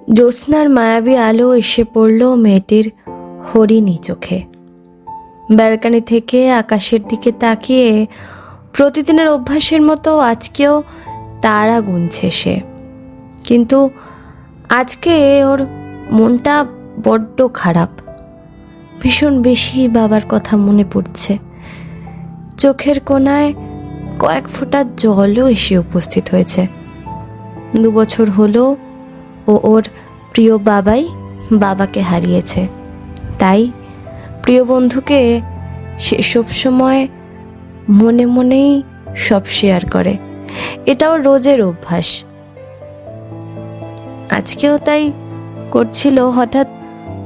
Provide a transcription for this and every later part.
জ্যোৎস্নার মায়াবী আলো এসে পড়ল মেয়েটির হরিণী চোখে। ব্যালকনি থেকে আকাশের দিকে তাকিয়ে প্রতিদিনের অভ্যাসের মতো আজকেও তারা গুনছে সে। কিন্তু আজকে ওর মনটা বড্ড খারাপ। ভীষণ বেশি বাবার কথা মনে পড়ছে। চোখের কোণায় কয়েক ফোঁটা জলও এসে উপস্থিত হয়েছে। 2 বছর হলো ওর প্রিয় বাবাই বাবাকে হারিয়েছে। তাই প্রিয় বন্ধুকে সে সবসময় মনে মনেই সব শেয়ার করে। এটাও রোজের অভ্যাস। আজকেও তাই করছিল। হঠাৎ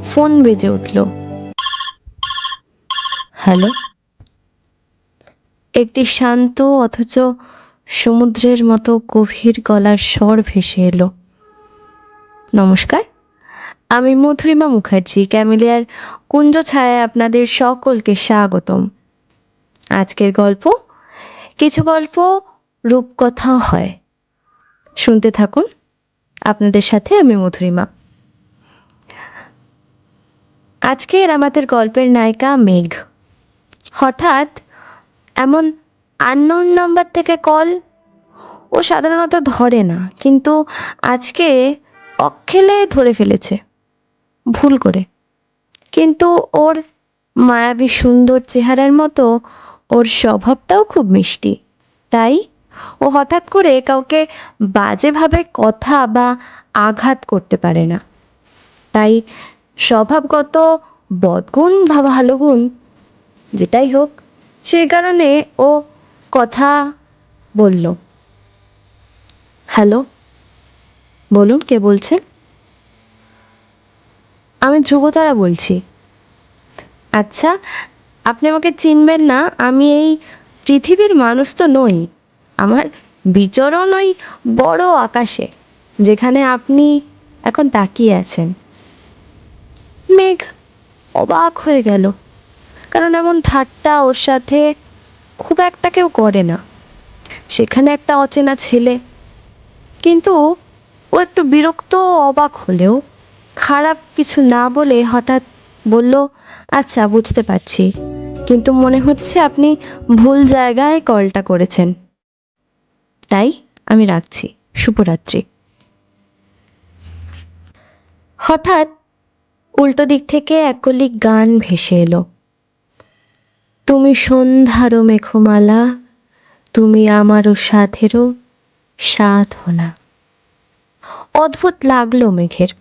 ফোন বেজে উঠল। হ্যালো। একটি শান্ত অথচ সমুদ্রের মতো গভীর গলার স্বর ভেসে এলো। নমস্কার, আমি মধুরিমা মুখার্জি, ক্যামেলিয়ার কুঞ্জ ছায়ায় আপনাদের সকলকে স্বাগতম। আজকের গল্প, কিছু গল্প রূপকথাও হয়। শুনতে থাকুন। আপনাদের সাথে আমি মধুরিমা। আজকের আমাদের গল্পের নায়িকা মেঘ। হঠাৎ এমন আননোন নাম্বার থেকে কল ও সাধারণত ধরে না, কিন্তু আজকে অক্কেলে ধরে ফেলেছে, ভুল করে। কিন্তু ওর মায়াবী সুন্দর চেহারার মতো ওর স্বভাবটাও খুব মিষ্টি। তাই ও হঠাৎ করে কাউকে বাজেভাবে কথা বা আঘাত করতে পারে না। তাই স্বভাবগত বদগুণ বা ভালো গুণ যেটাই হোক, সেই কারণে ও কথা বলল। হ্যালো, বলুন, কে বলছেন? আমি ধ্রুবতারা বলছি। আচ্ছা, আপনি আমাকে চিনবেন না। আমি এই পৃথিবীর মানুষ তো নই। আমার বিচরণ ওই বড় আকাশে, যেখানে আপনি এখন তাকিয়ে আছেন। মেঘ অবাক হয়ে গেল, কারণ এমন ঠাট্টা ওর সাথে খুব একটা কেউ করে না। সেখানে একটা অচেনা ছেলে। কিন্তু ও একটু বিরক্ত, অবাক হলেও খারাপ কিছু না বলে হঠাৎ বলল, আচ্ছা বুঝতে পারছি, কিন্তু মনে হচ্ছে আপনি ভুল জায়গায় কলটা করেছেন। তাই আমি রাখছি। শুভরাত্রি। হঠাৎ উল্টো দিক থেকে এক কলি গান ভেসে এলো। তুমি সন্ধ্যারও মেঘমালা, তুমি আমারও সাধেরও সাধনা। অদ্ভুত লাগলো মেঘের।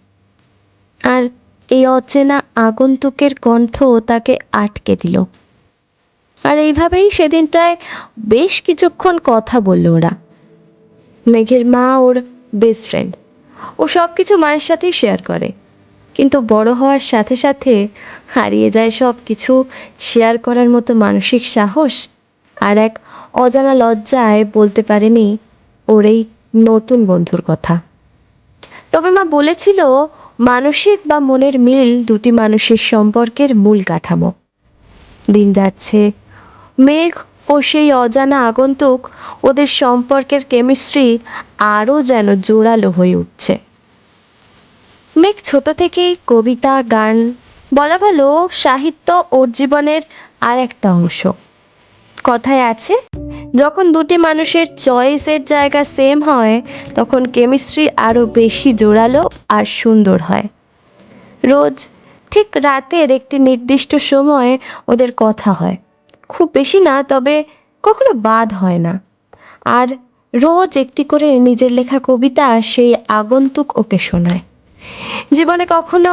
আর এই অচেনা আগন্তুকের কণ্ঠ তাকে আটকে দিল। আর এইভাবেই সেদিন প্রায় বেশ কিছুক্ষণ কথা বলল ওরা। মেঘের মা ওর বেস্ট ফ্রেন্ড। ও সব কিছু মায়ের সাথেই শেয়ার করে, কিন্তু বড় হওয়ার সাথে সাথে হারিয়ে যায় সব কিছু শেয়ার করার মতো মানসিক সাহস। আর এক অজানা লজ্জায় বলতে পারেনি ওর এই নতুন বন্ধুর কথা। তবে মা বলেছিল, মানসিক বা মনের মিল দুটি মানুষের সম্পর্কের মূল কাঠামো। দিন যাচ্ছে, মেঘ ও সেই অজানা আগন্তুক, ওদের সম্পর্কের কেমিস্ট্রি আরও যেন জোরালো হয়ে উঠছে। মেঘ ছোট থেকেই কবিতা, গান, বলা ভালো সাহিত্য ওর জীবনের আর একটা অংশ। কথায় আছে, যখন দুটি মানুষের চয়েসের জায়গা সেম হয়, তখন কেমিস্ট্রি আরও বেশি জোরালো আর সুন্দর হয়। রোজ ঠিক রাতের একটি নির্দিষ্ট সময়ে ওদের কথা হয়। খুব বেশি না, তবে কখনো বাদ হয় না। আর রোজ একটি করে নিজের লেখা কবিতা সেই আগন্তুক ওকে শোনায়। জীবনে কখনো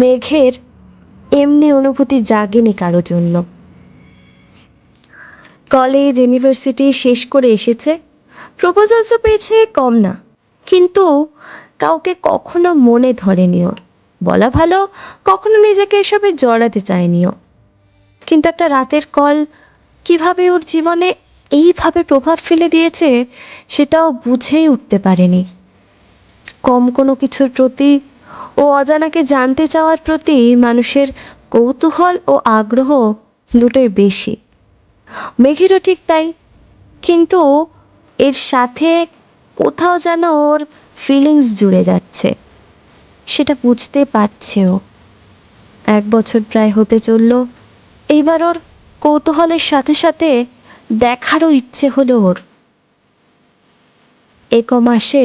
মেঘের এমনি অনুভূতি জাগেনি কারো জন্য। কলেজ, ইউনিভার্সিটি শেষ করে এসেছে, প্রপোজালসও পেয়েছে কম না, কিন্তু কাউকে কখনো মনে ধরেনি ওর। বলা ভালো, কখনো নিজেকে এসবে জড়াতে চায়নিও। কিন্তু একটা রাতের কল কিভাবে ওর জীবনে এইভাবে প্রভাব ফেলে দিয়েছে, সেটাও বুঝেই উঠতে পারেনি। কম কোনো কিছুর প্রতি ও অজানাকে জানতে চাওয়ার প্রতি মানুষের কৌতূহল ও আগ্রহ দুটোই বেশি। মেঘেরও ঠিক তাই। কিন্তু এর সাথে কোথাও যেন ওর ফিলিংস জুড়ে যাচ্ছে। সেটা বুঝতে পারছেও। 1 বছর প্রায় হতে চলল। এইবার ওর কৌতূহলের সাথে সাথে দেখারও ইচ্ছে হলো ওর। মাসে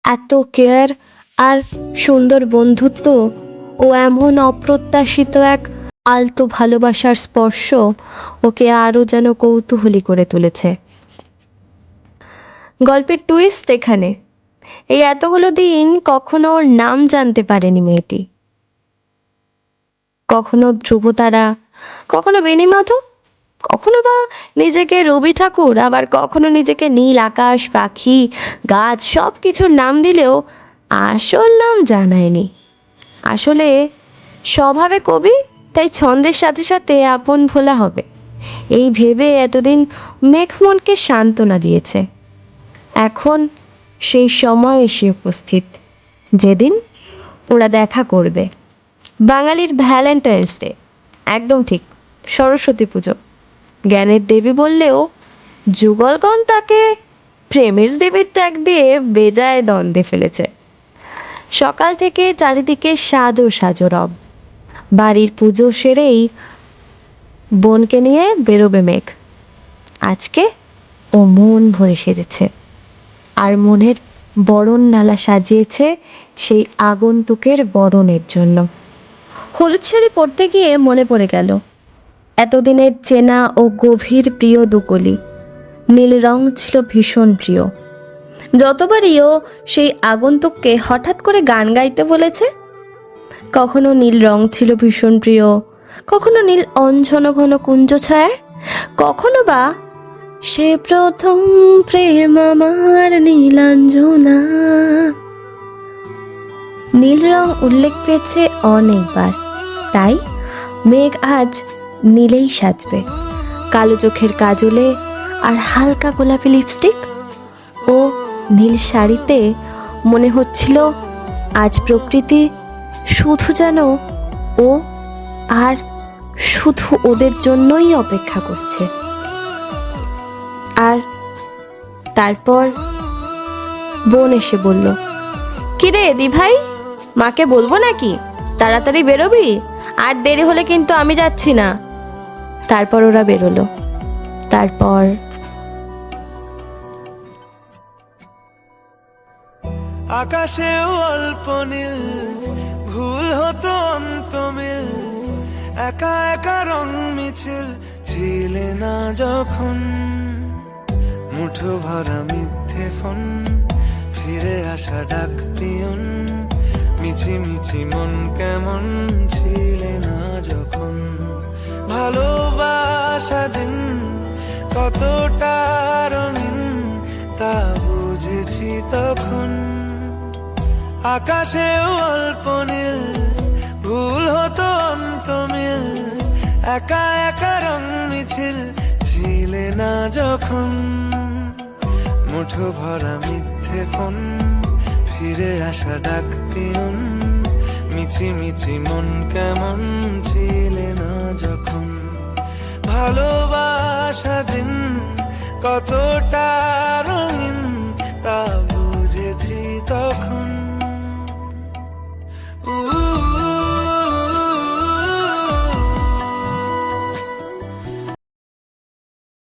এত কেয়ার আর সুন্দর বন্ধুত্ব ও এমন অপ্রত্যাশিত এক আলতো ভালোবাসার স্পর্শ ওকে আরও যেন কৌতূহলী করে তুলেছে। গল্পের টুইস্ট এখানে, এই এতগুলো দিন কখনো ওর নাম জানতে পারেনি মেয়েটি। কখনো ধ্রুবতারা, কখনো বেণীমাধব, কখনো বা নিজেকে রবি ঠাকুর, আবার কখনো নিজেকে নীল আকাশ, পাখি, গাছ সব কিছুর নাম দিলেও আসল নাম জানায়নি। আসলে স্বভাবে কবি, তাই ছন্দের সাথে সাথে আপন ভোলা হবে এই ভেবে এতদিন মেঘমনকে সান্ত্বনা দিয়েছে। এখন সেই সময় এসে উপস্থিত, যেদিন ওরা দেখা করবে। বাঙালির ভ্যালেন্টাইন্স ডে, একদম ঠিক, সরস্বতী পুজো। জ্ঞানের দেবী বললেও যুগলগণ তাকে প্রেমের দেবীর ট্যাগ দিয়ে বেজায় দ্বন্দ্বে ফেলেছে। সকাল থেকে চারিদিকে সাজো সাজো রব। বাড়ির পুজো সেরেই বোনকে নিয়ে বেরোবে মেঘ। আজকে ও মন ভরে সেজেছে, আর মনের বরণ নালা সাজিয়েছে সেই আগন্তুকের বরণের জন্য। হলুদ শাড়ি পরতে গিয়ে মনে পড়ে গেল এতদিনের চেনা ও গভীর প্রিয় দুকলি। নীল রং ছিল ভীষণ প্রিয়। যতবারই ও সেই আগন্তুককে হঠাৎ করে গান গাইতে বলেছে, কখনো নীল রং ছিল ভীষণ প্রিয়, কখনো নীল অঞ্জন ঘন কুঞ্জ ছায়, কখনো বা সে প্রথম প্রেম আমার নীলাঞ্জনা। নীল রং উল্লেখ পেয়েছে অনেকবার, তাই মেঘ আজ নীলেই সাজবে। কালো চোখের কাজলে আর হালকা গোলাপি লিপস্টিক ও নীল শাড়িতে মনে হচ্ছিল আজ প্রকৃতি শুধু যেন ও আর শুধু ওদের জন্যই অপেক্ষা করছে। আর তারপর বোন এসে বলল, কিরে দি ভাই, মাকে বলবো নাকি তাড়াতাড়ি বেরোবি? আর দেরি হলে কিন্তু আমি যাচ্ছি না। তারপর ওরা বেরোলো। তারপর আকাশেও অল্প নীল, ভুল হতো অন্তমিল, একা একা রং মিছিল ছিলে না যখন। মুঠো ভরা মিথ্যে ফোন, ফিরে আসা ডাক পিয়ন, মিছি মিছি মন কেমন ছিলে না যখন। ভালোবাসা দিন কতটা রঙিন তা বুঝেছি তখন। আকাশেও অল্প নীল, ভুল হতো অন্তমিল, একা একা রং মিছিল ছিলে না যখন। মুঠো ভরা মিথ্যে ফোন, ফিরে আসা ডাক পিয়ন, মিছি মিছি মন কেমন ছিলে না যখন। ভালোবাসা দিন কতটা